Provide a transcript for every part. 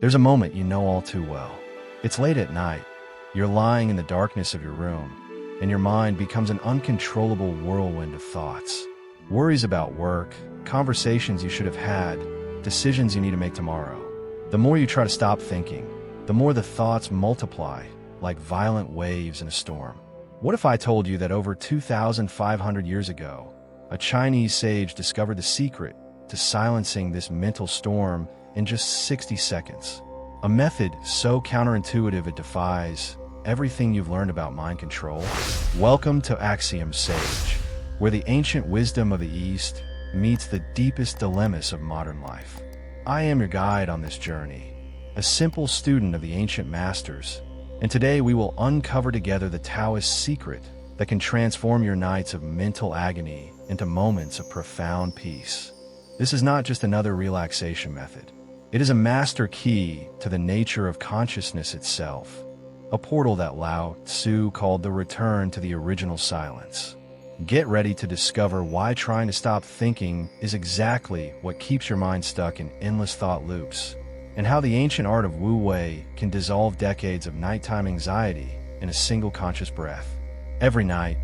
There's a moment you know all too well. It's late at night. You're lying in the darkness of your room, and your mind becomes an uncontrollable whirlwind of thoughts. Worries about work, conversations you should have had, decisions you need to make tomorrow. The more you try to stop thinking, the more the thoughts multiply, like violent waves in a storm. What if I told you that over 2,500 years ago, a Chinese sage discovered the secret to silencing this mental storm in just 60 seconds? A method so counterintuitive it defies everything you've learned about mind control. Welcome to Axiom Sage, where the ancient wisdom of the East meets the deepest dilemmas of modern life. I am your guide on this journey, a simple student of the ancient masters, and today we will uncover together the Taoist secret that can transform your nights of mental agony into moments of profound peace. This is not just another relaxation method. It is a master key to the nature of consciousness itself, a portal that Lao Tzu called the return to the original silence. Get ready to discover why trying to stop thinking is exactly what keeps your mind stuck in endless thought loops, and how the ancient art of Wu Wei can dissolve decades of nighttime anxiety in a single conscious breath. Every night,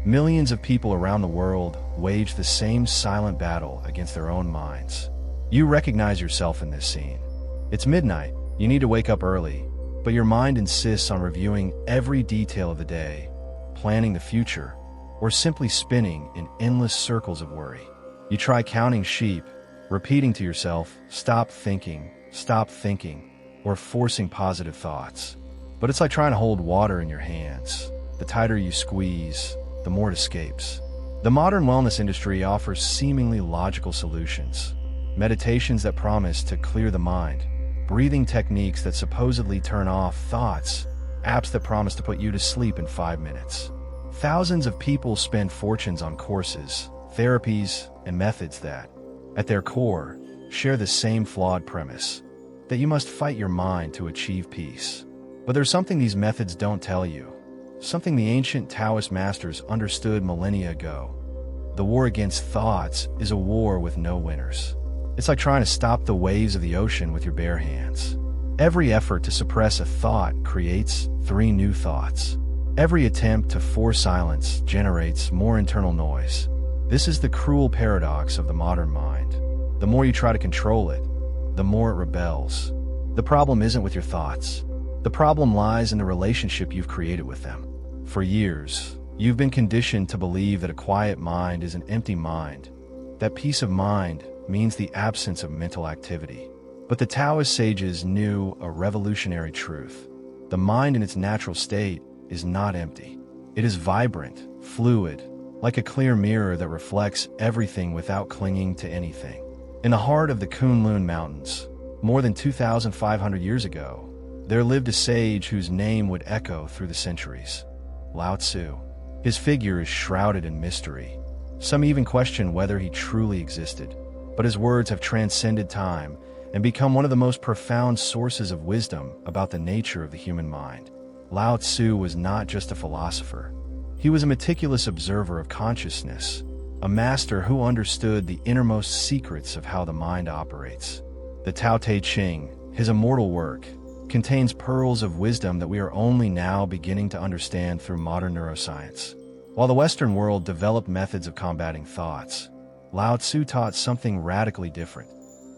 millions of people around the world wage the same silent battle against their own minds. You recognize yourself in this scene. It's midnight, you need to wake up early, but your mind insists on reviewing every detail of the day, planning the future, or simply spinning in endless circles of worry. You try counting sheep, repeating to yourself, stop thinking, or forcing positive thoughts. But it's like trying to hold water in your hands. The tighter you squeeze, the more it escapes. The modern wellness industry offers seemingly logical solutions. Meditations that promise to clear the mind, breathing techniques that supposedly turn off thoughts, apps that promise to put you to sleep in 5 minutes. Thousands of people spend fortunes on courses, therapies, and methods that, at their core, share the same flawed premise, that you must fight your mind to achieve peace. But there's something these methods don't tell you, something the ancient Taoist masters understood millennia ago. The war against thoughts is a war with no winners. It's like trying to stop the waves of the ocean with your bare hands. Every effort to suppress a thought creates 3 new thoughts. Every attempt to force silence generates more internal noise. This is the cruel paradox of the modern mind. The more you try to control it, the more it rebels. The problem isn't with your thoughts. The problem lies in the relationship you've created with them. For years, you've been conditioned to believe that a quiet mind is an empty mind, that peace of mind means the absence of mental activity. But the Taoist sages knew a revolutionary truth. The mind in its natural state is not empty. It is vibrant, fluid, like a clear mirror that reflects everything without clinging to anything. In the heart of the Kunlun Mountains, more than 2,500 years ago, there lived a sage whose name would echo through the centuries: Lao Tzu. His figure is shrouded in mystery. Some even question whether he truly existed, but his words have transcended time and become one of the most profound sources of wisdom about the nature of the human mind. Lao Tzu was not just a philosopher. He was a meticulous observer of consciousness, a master who understood the innermost secrets of how the mind operates. The Tao Te Ching, his immortal work, contains pearls of wisdom that we are only now beginning to understand through modern neuroscience. While the Western world developed methods of combating thoughts, Lao Tzu taught something radically different: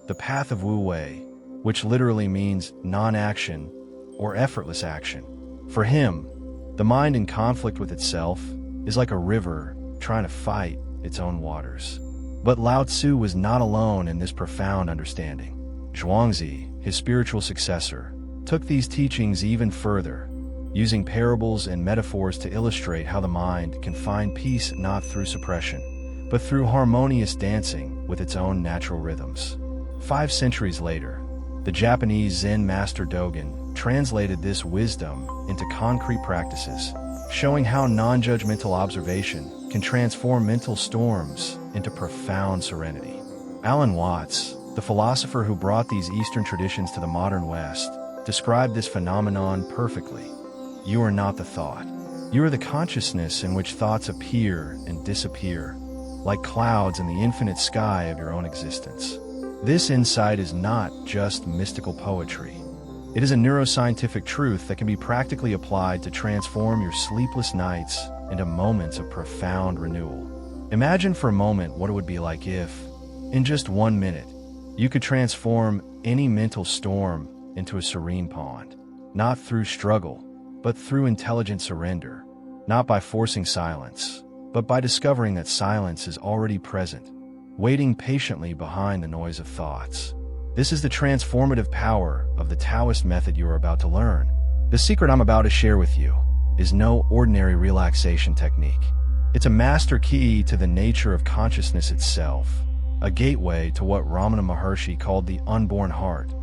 the path of Wu Wei, which literally means non-action or effortless action. For him, the mind in conflict with itself is like a river trying to fight its own waters. But Lao Tzu was not alone in this profound understanding. Zhuangzi, his spiritual successor, took these teachings even further, using parables and metaphors to illustrate how the mind can find peace not through suppression, but through harmonious dancing with its own natural rhythms. 5 centuries later, the Japanese Zen master Dogen translated this wisdom into concrete practices, showing how non-judgmental observation can transform mental storms into profound serenity. Alan Watts, the philosopher who brought these Eastern traditions to the modern West, described this phenomenon perfectly. You are not the thought. You are the consciousness in which thoughts appear and disappear, like clouds in the infinite sky of your own existence. This insight is not just mystical poetry. It is a neuroscientific truth that can be practically applied to transform your sleepless nights into moments of profound renewal. Imagine for a moment what it would be like if, in just 1 minute, you could transform any mental storm into a serene pond, not through struggle, but through intelligent surrender, not by forcing silence, but by discovering that silence is already present, waiting patiently behind the noise of thoughts. This is the transformative power of the Taoist method you are about to learn. The secret I'm about to share with you is no ordinary relaxation technique. It's a master key to the nature of consciousness itself, a gateway to what Ramana Maharshi called the unborn heart,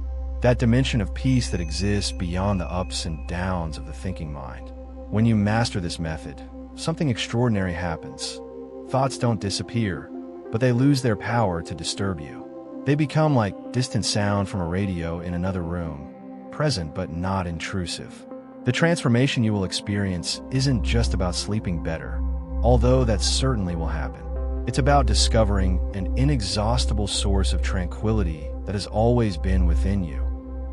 that dimension of peace that exists beyond the ups and downs of the thinking mind. When you master this method, something extraordinary happens. Thoughts don't disappear, but they lose their power to disturb you. They become like distant sound from a radio in another room, present but not intrusive. The transformation you will experience isn't just about sleeping better, although that certainly will happen. It's about discovering an inexhaustible source of tranquility that has always been within you,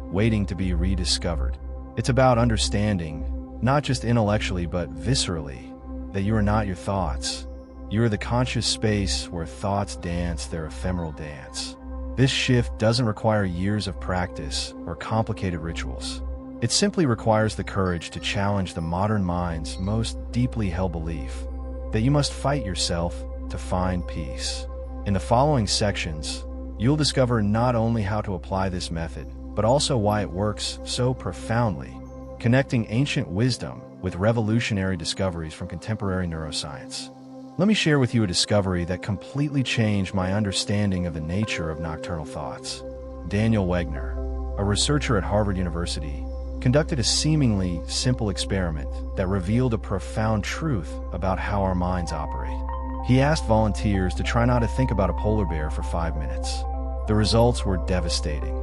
waiting to be rediscovered. It's about understanding, not just intellectually but viscerally, that you are not your thoughts. You are the conscious space where thoughts dance their ephemeral dance. This shift doesn't require years of practice or complicated rituals. It simply requires the courage to challenge the modern mind's most deeply held belief that you must fight yourself to find peace. In the following sections, you'll discover not only how to apply this method, but also why it works so profoundly, connecting ancient wisdom with revolutionary discoveries from contemporary neuroscience. Let me share with you a discovery that completely changed my understanding of the nature of nocturnal thoughts. Daniel Wegner, a researcher at Harvard University, conducted a seemingly simple experiment that revealed a profound truth about how our minds operate. He asked volunteers to try not to think about a polar bear for 5 minutes. The results were devastating.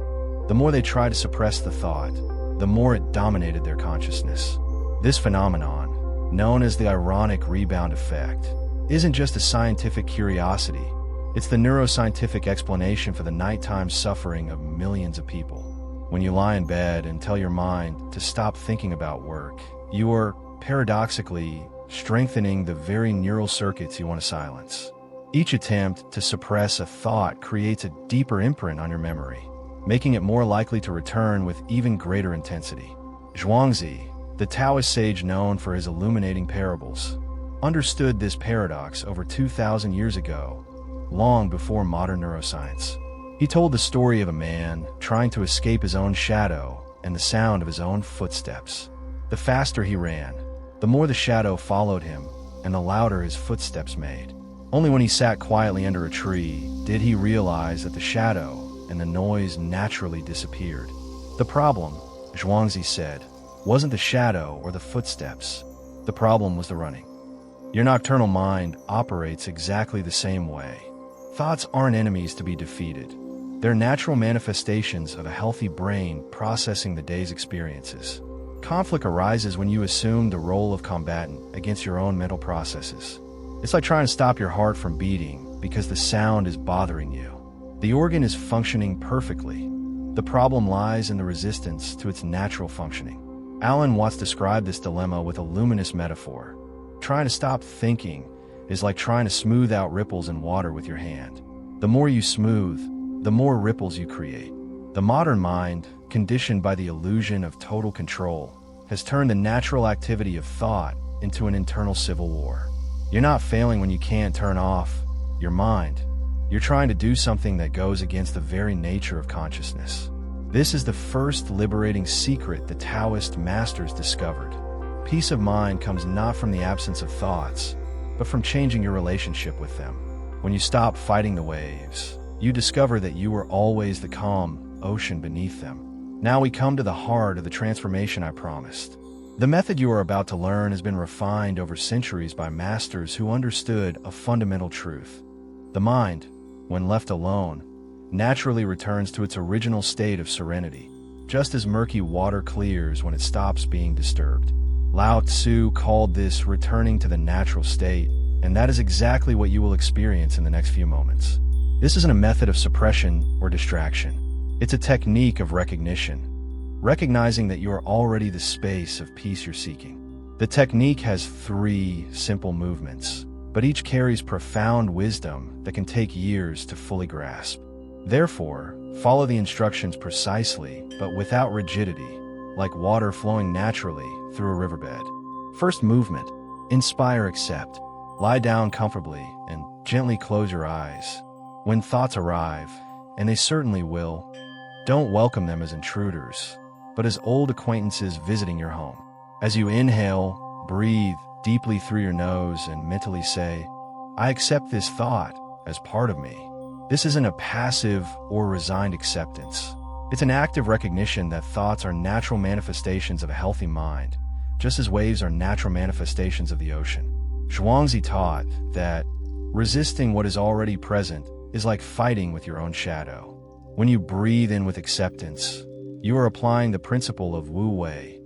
The more they tried to suppress the thought, the more it dominated their consciousness. This phenomenon, known as the ironic rebound effect, isn't just a scientific curiosity. It's the neuroscientific explanation for the nighttime suffering of millions of people. When you lie in bed and tell your mind to stop thinking about work, you are, paradoxically, strengthening the very neural circuits you want to silence. Each attempt to suppress a thought creates a deeper imprint on your memory, making it more likely to return with even greater intensity. Zhuangzi, the Taoist sage known for his illuminating parables, understood this paradox over 2,000 years ago, long before modern neuroscience. He told the story of a man trying to escape his own shadow and the sound of his own footsteps. The faster he ran, the more the shadow followed him and the louder his footsteps made. Only when he sat quietly under a tree did he realize that the shadow and the noise naturally disappeared. The problem, Zhuangzi said, wasn't the shadow or the footsteps. The problem was the running. Your nocturnal mind operates exactly the same way. Thoughts aren't enemies to be defeated. They're natural manifestations of a healthy brain processing the day's experiences. Conflict arises when you assume the role of combatant against your own mental processes. It's like trying to stop your heart from beating because the sound is bothering you. The organ is functioning perfectly. The problem lies in the resistance to its natural functioning. Alan Watts described this dilemma with a luminous metaphor. Trying to stop thinking is like trying to smooth out ripples in water with your hand. The more you smooth, the more ripples you create. The modern mind, conditioned by the illusion of total control, has turned the natural activity of thought into an internal civil war. You're not failing when you can't turn off your mind. You're trying to do something that goes against the very nature of consciousness. This is the first liberating secret the Taoist masters discovered. Peace of mind comes not from the absence of thoughts, but from changing your relationship with them. When you stop fighting the waves, you discover that you are always the calm ocean beneath them. Now we come to the heart of the transformation I promised. The method you are about to learn has been refined over centuries by masters who understood a fundamental truth. The mind, when left alone, naturally returns to its original state of serenity, just as murky water clears when it stops being disturbed. Lao Tzu called this returning to the natural state, and that is exactly what you will experience in the next few moments. This isn't a method of suppression or distraction. It's a technique of recognition, recognizing that you are already the space of peace you're seeking. The technique has 3 simple movements, but each carries profound wisdom that can take years to fully grasp. Therefore, follow the instructions precisely, but without rigidity, like water flowing naturally through a riverbed. First movement, inspire, accept. Lie down comfortably and gently close your eyes. When thoughts arrive, and they certainly will, don't welcome them as intruders, but as old acquaintances visiting your home. As you inhale, breathe deeply through your nose and mentally say, I accept this thought as part of me. This isn't a passive or resigned acceptance. It's an active recognition that thoughts are natural manifestations of a healthy mind, just as waves are natural manifestations of the ocean. Zhuangzi taught that resisting what is already present is like fighting with your own shadow. When you breathe in with acceptance, you are applying the principle of Wu Wei,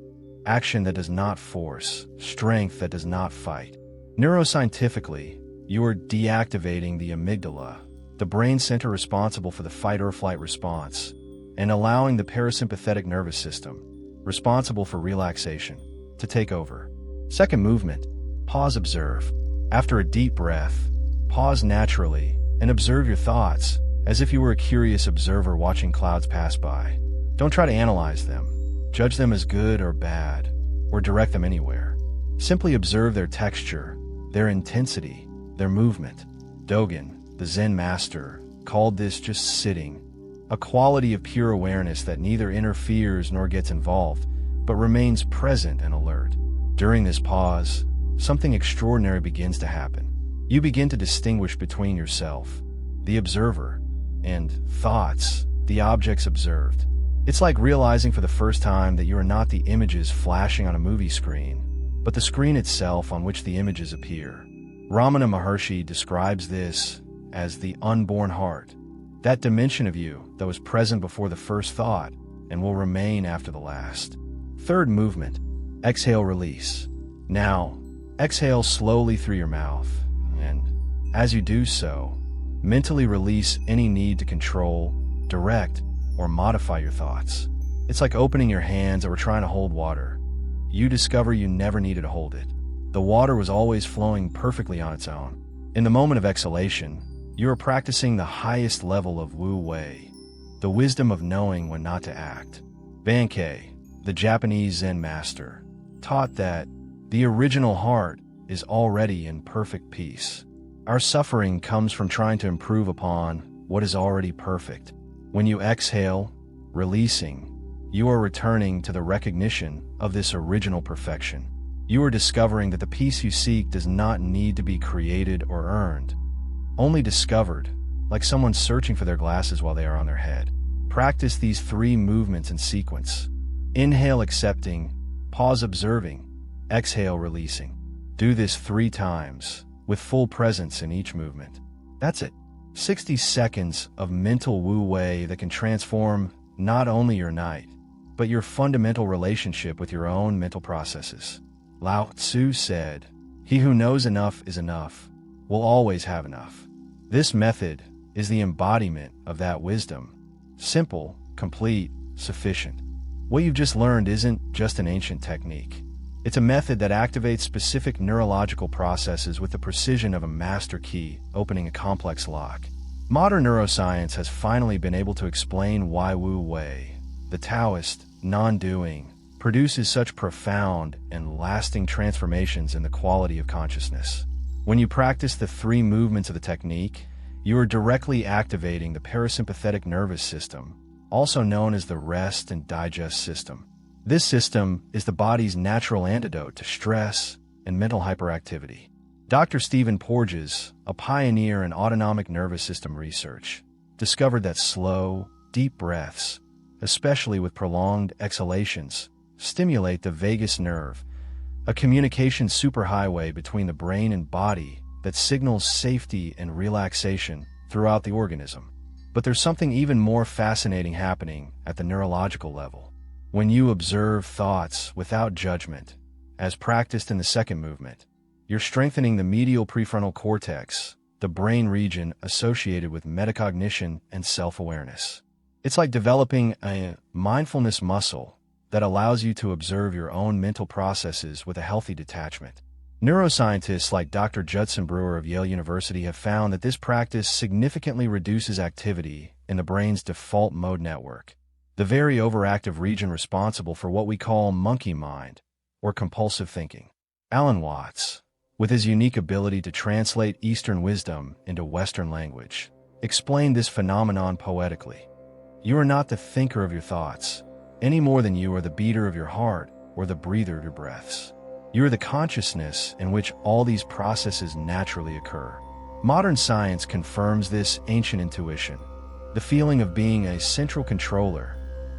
action that does not force, strength that does not fight. Neuroscientifically, you are deactivating the amygdala, the brain center responsible for the fight or flight response, and allowing the parasympathetic nervous system, responsible for relaxation, to take over. Second movement, pause, observe. After a deep breath, pause naturally and observe your thoughts as if you were a curious observer watching clouds pass by. Don't try to analyze them, judge them as good or bad, or direct them anywhere. Simply observe their texture, their intensity, their movement. Dogen, the Zen master, called this just sitting, a quality of pure awareness that neither interferes nor gets involved, but remains present and alert. During this pause, something extraordinary begins to happen. You begin to distinguish between yourself, the observer, and thoughts, the objects observed. It's like realizing for the first time that you are not the images flashing on a movie screen, but the screen itself on which the images appear. Ramana Maharshi describes this as the unborn heart, that dimension of you that was present before the first thought and will remain after the last. Third movement, exhale, release. Now, exhale slowly through your mouth, and as you do so, mentally release any need to control, direct, or modify your thoughts. It's like opening your hands that were trying to hold water. You discover you never needed to hold it. The water was always flowing perfectly on its own. In the moment of exhalation, you are practicing the highest level of Wu Wei, the wisdom of knowing when not to act. Bankei, the Japanese Zen master, taught that the original heart is already in perfect peace. Our suffering comes from trying to improve upon what is already perfect. When you exhale, releasing, you are returning to the recognition of this original perfection. You are discovering that the peace you seek does not need to be created or earned, only discovered, like someone searching for their glasses while they are on their head. Practice these 3 movements in sequence. Inhale, accepting, pause, observing, exhale, releasing. Do this 3 times, with full presence in each movement. That's it. 60 seconds of mental Wu Wei that can transform not only your night, but your fundamental relationship with your own mental processes. Lao Tzu said, "He who knows enough is enough, will always have enough." This method is the embodiment of that wisdom. Simple, complete, sufficient. What you've just learned isn't just an ancient technique. It's a method that activates specific neurological processes with the precision of a master key opening a complex lock. Modern neuroscience has finally been able to explain why Wu Wei, the Taoist non-doing, produces such profound and lasting transformations in the quality of consciousness. When you practice the 3 movements of the technique, you are directly activating the parasympathetic nervous system, also known as the rest and digest system. This system is the body's natural antidote to stress and mental hyperactivity. Dr. Stephen Porges, a pioneer in autonomic nervous system research, discovered that slow, deep breaths, especially with prolonged exhalations, stimulate the vagus nerve, a communication superhighway between the brain and body that signals safety and relaxation throughout the organism. But there's something even more fascinating happening at the neurological level. When you observe thoughts without judgment, as practiced in the second movement, you're strengthening the medial prefrontal cortex, the brain region associated with metacognition and self-awareness. It's like developing a mindfulness muscle that allows you to observe your own mental processes with a healthy detachment. Neuroscientists like Dr. Judson Brewer of Yale University have found that this practice significantly reduces activity in the brain's default mode network, the very overactive region responsible for what we call monkey mind or compulsive thinking. Alan Watts, with his unique ability to translate Eastern wisdom into Western language, explained this phenomenon poetically. You are not the thinker of your thoughts, any more than you are the beater of your heart or the breather of your breaths. You are the consciousness in which all these processes naturally occur. Modern science confirms this ancient intuition. The feeling of being a central controller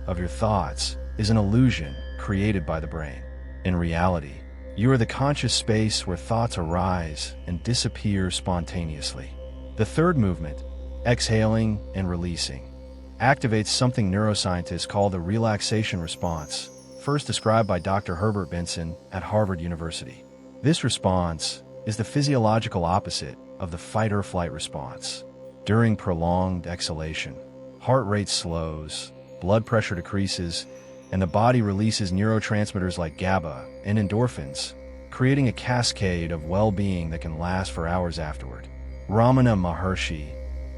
of your thoughts is an illusion created by the brain. In reality, you are the conscious space where thoughts arise and disappear spontaneously. The third movement, exhaling and releasing, activates something neuroscientists call the relaxation response, first described by Dr. Herbert Benson at Harvard University. This response is the physiological opposite of the fight-or-flight response. During prolonged exhalation, heart rate slows, blood pressure decreases, and the body releases neurotransmitters like GABA and endorphins, creating a cascade of well-being that can last for hours afterward. Ramana Maharshi,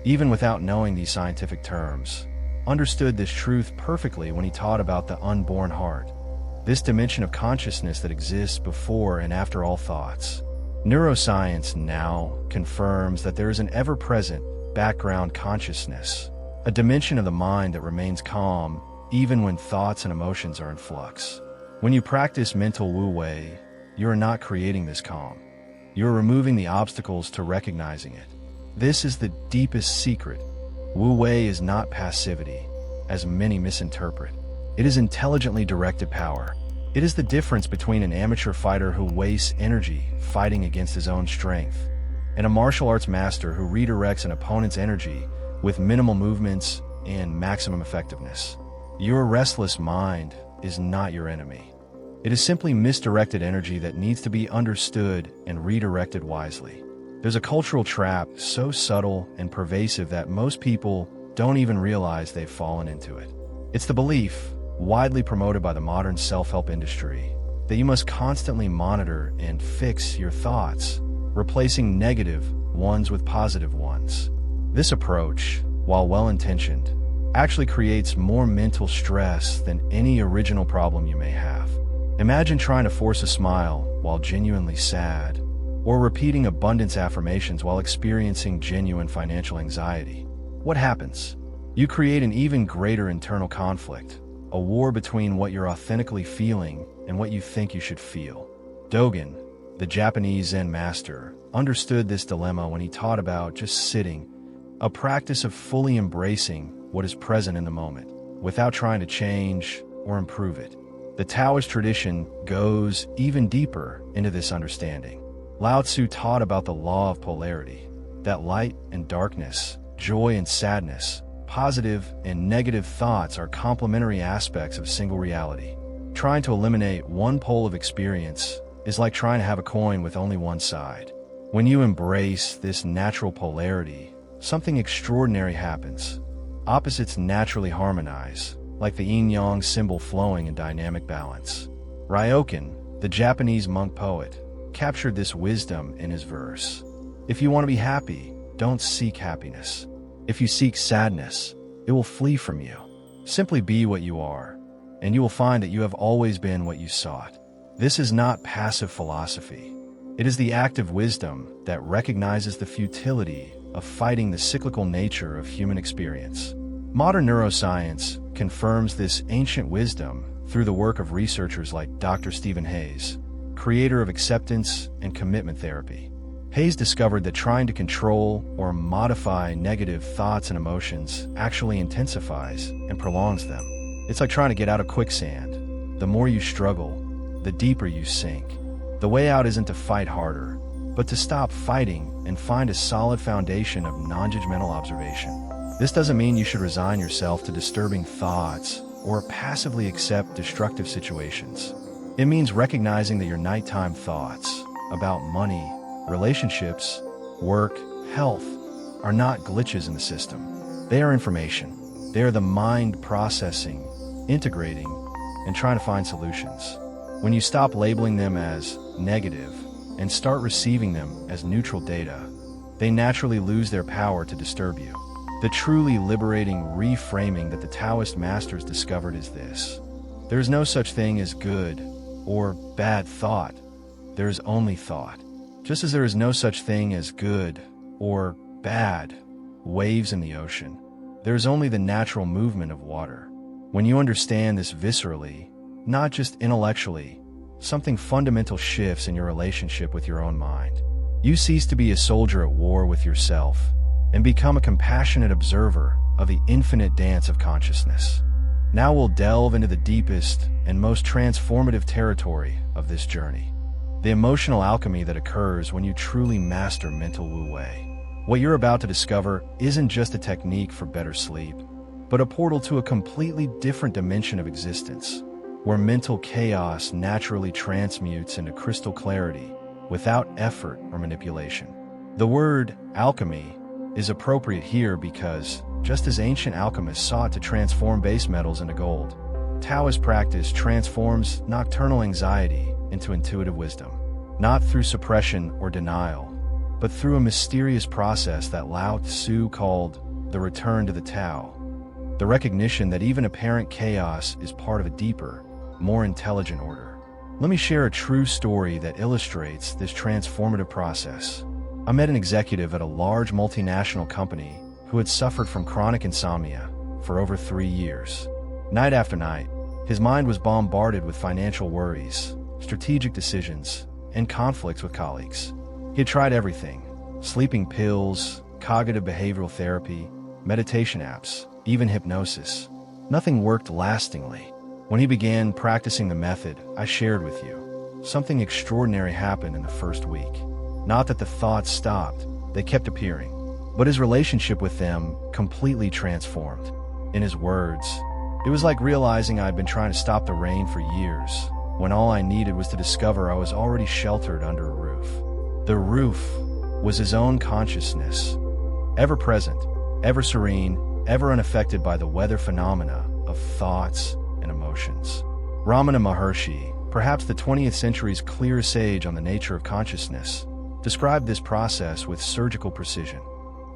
even without knowing these scientific terms, understood this truth perfectly when he taught about the unborn heart, this dimension of consciousness that exists before and after all thoughts. Neuroscience now confirms that there is an ever-present background consciousness, a dimension of the mind that remains calm even when thoughts and emotions are in flux. When you practice mental Wu Wei, you are not creating this calm. You are removing the obstacles to recognizing it. This is the deepest secret. Wu Wei is not passivity, as many misinterpret. It is intelligently directed power. It is the difference between an amateur fighter who wastes energy fighting against his own strength and a martial arts master who redirects an opponent's energy with minimal movements and maximum effectiveness. Your restless mind is not your enemy. It is simply misdirected energy that needs to be understood and redirected wisely. There's a cultural trap so subtle and pervasive that most people don't even realize they've fallen into it. It's the belief, widely promoted by the modern self-help industry, that you must constantly monitor and fix your thoughts, replacing negative ones with positive ones. This approach, while well-intentioned, actually creates more mental stress than any original problem you may have. Imagine trying to force a smile while genuinely sad, or repeating abundance affirmations while experiencing genuine financial anxiety. What happens? You create an even greater internal conflict, a war between what you're authentically feeling and what you think you should feel. Dogen, the Japanese Zen master, understood this dilemma when he taught about just sitting, a practice of fully embracing what is present in the moment, without trying to change or improve it. The Taoist tradition goes even deeper into this understanding. Lao Tzu taught about the law of polarity, that light and darkness, joy and sadness, positive and negative thoughts are complementary aspects of single reality. Trying to eliminate one pole of experience is like trying to have a coin with only one side. When you embrace this natural polarity, something extraordinary happens. Opposites naturally harmonize, like the yin-yang symbol flowing in dynamic balance. Ryokan, the Japanese monk poet, captured this wisdom in his verse. If you want to be happy, don't seek happiness. If you seek sadness, it will flee from you. Simply be what you are, and you will find that you have always been what you sought. This is not passive philosophy. It is the active wisdom that recognizes the futility of fighting the cyclical nature of human experience. Modern neuroscience confirms this ancient wisdom through the work of researchers like Dr. Stephen Hayes, creator of acceptance and commitment therapy. Hayes discovered that trying to control or modify negative thoughts and emotions actually intensifies and prolongs them. It's like trying to get out of quicksand. The more you struggle, the deeper you sink. The way out isn't to fight harder, but to stop fighting and find a solid foundation of non-judgmental observation. This doesn't mean you should resign yourself to disturbing thoughts or passively accept destructive situations. It means recognizing that your nighttime thoughts about money, relationships, work, health are not glitches in the system. They are information. They are the mind processing, integrating, and trying to find solutions. When you stop labeling them as negative and start receiving them as neutral data, they naturally lose their power to disturb you. The truly liberating reframing that the Taoist masters discovered is this: there is no such thing as good or bad thought. There is only thought. Just as there is no such thing as good or bad waves in the ocean, there is only the natural movement of water. When you understand this viscerally, not just intellectually, something fundamental shifts in your relationship with your own mind. You cease to be a soldier at war with yourself and become a compassionate observer of the infinite dance of consciousness. Now we'll delve into the deepest and most transformative territory of this journey: the emotional alchemy that occurs when you truly master mental wu wei. What you're about to discover isn't just a technique for better sleep, but a portal to a completely different dimension of existence, where mental chaos naturally transmutes into crystal clarity without effort or manipulation. The word alchemy is appropriate here because, just as ancient alchemists sought to transform base metals into gold, Taoist practice transforms nocturnal anxiety into intuitive wisdom, not through suppression or denial, but through a mysterious process that Lao Tzu called the return to the Tao, the recognition that even apparent chaos is part of a deeper, more intelligent order. Let me share a true story that illustrates this transformative process. I met an executive at a large multinational company who had suffered from chronic insomnia for over 3 years. Night after night, his mind was bombarded with financial worries, strategic decisions, and conflicts with colleagues. He had tried everything: sleeping pills, cognitive behavioral therapy, meditation apps, even hypnosis. Nothing worked lastingly. When he began practicing the method I shared with you, something extraordinary happened in the first week. Not that the thoughts stopped, they kept appearing, but his relationship with them completely transformed. In his words, it was like realizing I'd been trying to stop the rain for years, when all I needed was to discover I was already sheltered under a roof. The roof was his own consciousness, ever present, ever serene, ever unaffected by the weather phenomena of thoughts and emotions. Ramana Maharshi, perhaps the 20th century's clearest sage on the nature of consciousness, described this process with surgical precision.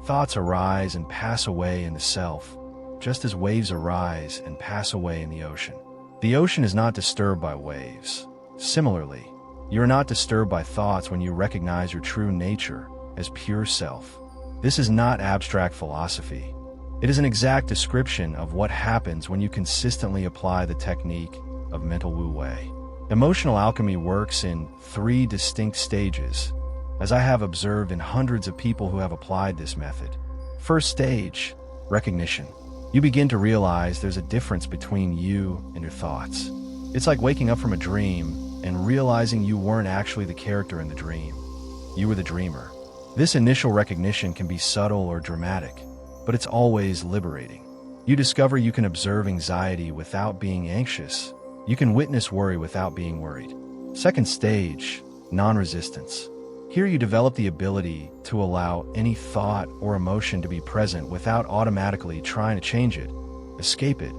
Thoughts arise and pass away in the self, just as waves arise and pass away in the ocean. The ocean is not disturbed by waves. Similarly, you are not disturbed by thoughts when you recognize your true nature as pure self. This is not abstract philosophy. It is an exact description of what happens when you consistently apply the technique of mental wu wei. Emotional alchemy works in 3 distinct stages, as I have observed in hundreds of people who have applied this method. First stage, recognition. You begin to realize there's a difference between you and your thoughts. It's like waking up from a dream and realizing you weren't actually the character in the dream. You were the dreamer. This initial recognition can be subtle or dramatic, but it's always liberating. You discover you can observe anxiety without being anxious. You can witness worry without being worried. Second stage, non-resistance. Here you develop the ability to allow any thought or emotion to be present without automatically trying to change it, escape it,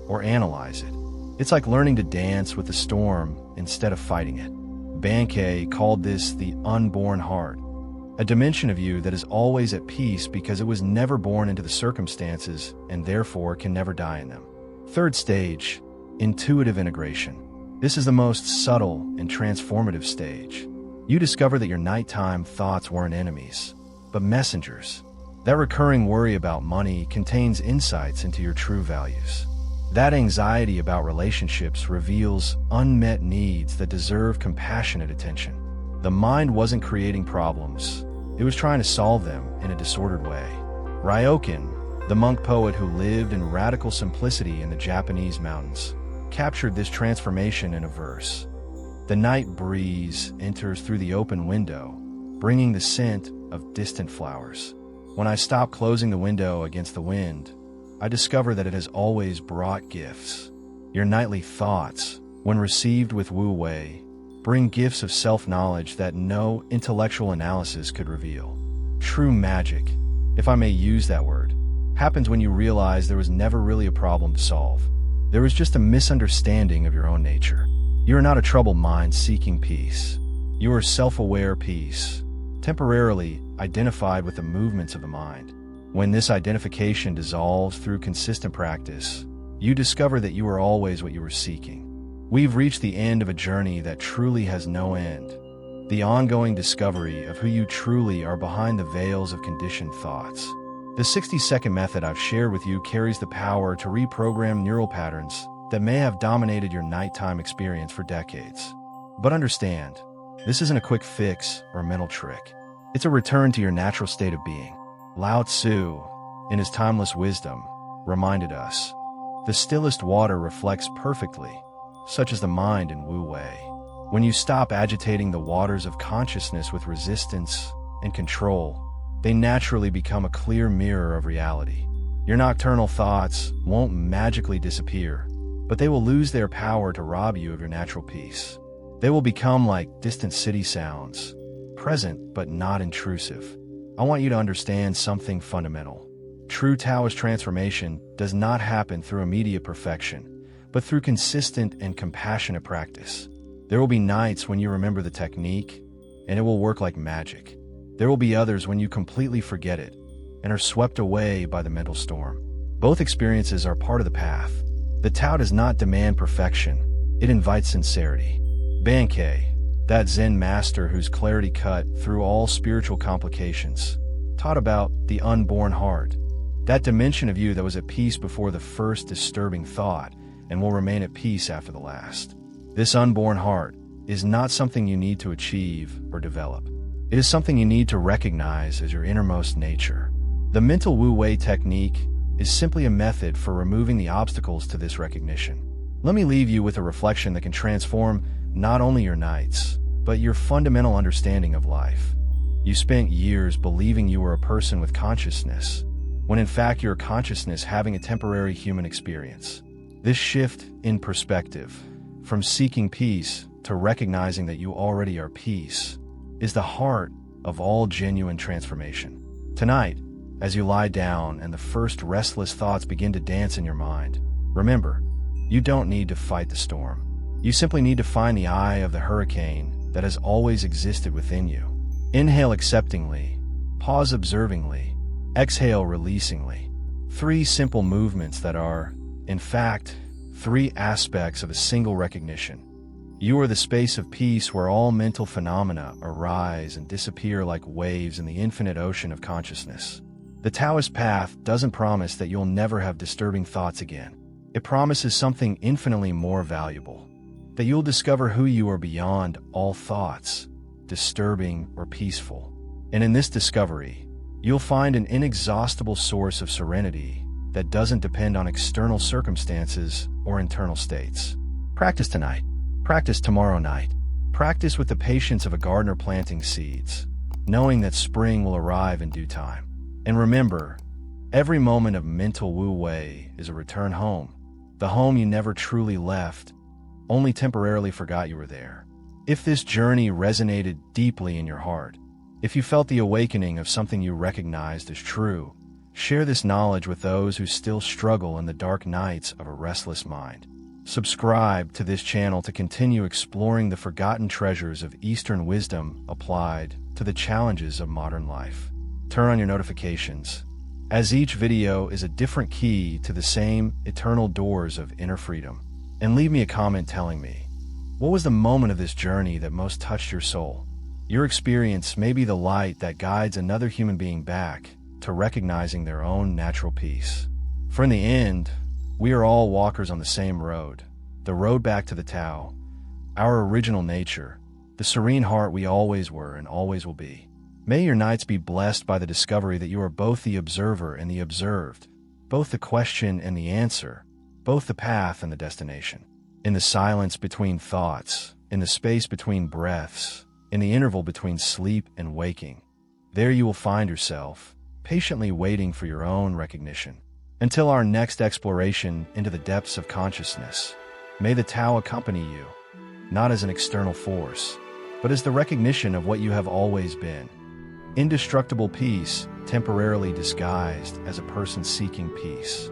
or analyze it. It's like learning to dance with the storm instead of fighting it. Bankei called this the unborn heart, a dimension of you that is always at peace because it was never born into the circumstances and therefore can never die in them. Third stage, intuitive integration. This is the most subtle and transformative stage. You discover that your nighttime thoughts weren't enemies, but messengers. That recurring worry about money contains insights into your true values. That anxiety about relationships reveals unmet needs that deserve compassionate attention. The mind wasn't creating problems, it was trying to solve them in a disordered way. Ryokan, the monk poet who lived in radical simplicity in the Japanese mountains, captured this transformation in a verse. The night breeze enters through the open window, bringing the scent of distant flowers. When I stop closing the window against the wind, I discover that it has always brought gifts. Your nightly thoughts, when received with wu wei, bring gifts of self-knowledge that no intellectual analysis could reveal. True magic, if I may use that word, happens when you realize there was never really a problem to solve. There was just a misunderstanding of your own nature. You are not a troubled mind seeking peace. You are self-aware peace, temporarily identified with the movements of the mind. When this identification dissolves through consistent practice, you discover that you are always what you were seeking. We've reached the end of a journey that truly has no end. The ongoing discovery of who you truly are behind the veils of conditioned thoughts. The 60-second method I've shared with you carries the power to reprogram neural patterns that may have dominated your nighttime experience for decades. But understand, this isn't a quick fix or a mental trick. It's a return to your natural state of being. Lao Tzu, in his timeless wisdom, reminded us, the stillest water reflects perfectly, such as the mind in Wu Wei. When you stop agitating the waters of consciousness with resistance and control, they naturally become a clear mirror of reality. Your nocturnal thoughts won't magically disappear, but they will lose their power to rob you of your natural peace. They will become like distant city sounds, present but not intrusive. I want you to understand something fundamental. True Taoist transformation does not happen through immediate perfection, but through consistent and compassionate practice. There will be nights when you remember the technique, and it will work like magic. There will be others when you completely forget it and are swept away by the mental storm. Both experiences are part of the path. The Tao does not demand perfection, it invites sincerity. Bankei, that Zen master whose clarity cut through all spiritual complications, taught about the unborn heart, that dimension of you that was at peace before the first disturbing thought and will remain at peace after the last. This unborn heart is not something you need to achieve or develop. It is something you need to recognize as your innermost nature. The mental Wu Wei technique is simply a method for removing the obstacles to this recognition. Let me leave you with a reflection that can transform not only your nights, but your fundamental understanding of life. You spent years believing you were a person with consciousness, when in fact you're a consciousness having a temporary human experience. This shift in perspective, from seeking peace to recognizing that you already are peace, is the heart of all genuine transformation. Tonight, as you lie down and the first restless thoughts begin to dance in your mind, remember, you don't need to fight the storm. You simply need to find the eye of the hurricane that has always existed within you. Inhale acceptingly, pause observingly, exhale releasingly. 3 simple movements that are, in fact, 3 aspects of a single recognition. You are the space of peace where all mental phenomena arise and disappear like waves in the infinite ocean of consciousness. The Taoist path doesn't promise that you'll never have disturbing thoughts again. It promises something infinitely more valuable, that you'll discover who you are beyond all thoughts, disturbing or peaceful. And in this discovery, you'll find an inexhaustible source of serenity that doesn't depend on external circumstances or internal states. Practice tonight. Practice tomorrow night. Practice with the patience of a gardener planting seeds, knowing that spring will arrive in due time. And remember, every moment of mental Wu Wei is a return home, the home you never truly left, only temporarily forgot you were there. If this journey resonated deeply in your heart, if you felt the awakening of something you recognized as true, share this knowledge with those who still struggle in the dark nights of a restless mind. Subscribe to this channel to continue exploring the forgotten treasures of Eastern wisdom applied to the challenges of modern life. Turn on your notifications, as each video is a different key to the same eternal doors of inner freedom. And leave me a comment telling me, what was the moment of this journey that most touched your soul? Your experience may be the light that guides another human being back to recognizing their own natural peace. For in the end, we are all walkers on the same road, the road back to the Tao, our original nature, the serene heart we always were and always will be. May your nights be blessed by the discovery that you are both the observer and the observed, both the question and the answer, both the path and the destination. In the silence between thoughts, in the space between breaths, in the interval between sleep and waking, there you will find yourself, patiently waiting for your own recognition. Until our next exploration into the depths of consciousness, may the Tao accompany you, not as an external force, but as the recognition of what you have always been. Indestructible peace, temporarily disguised as a person seeking peace.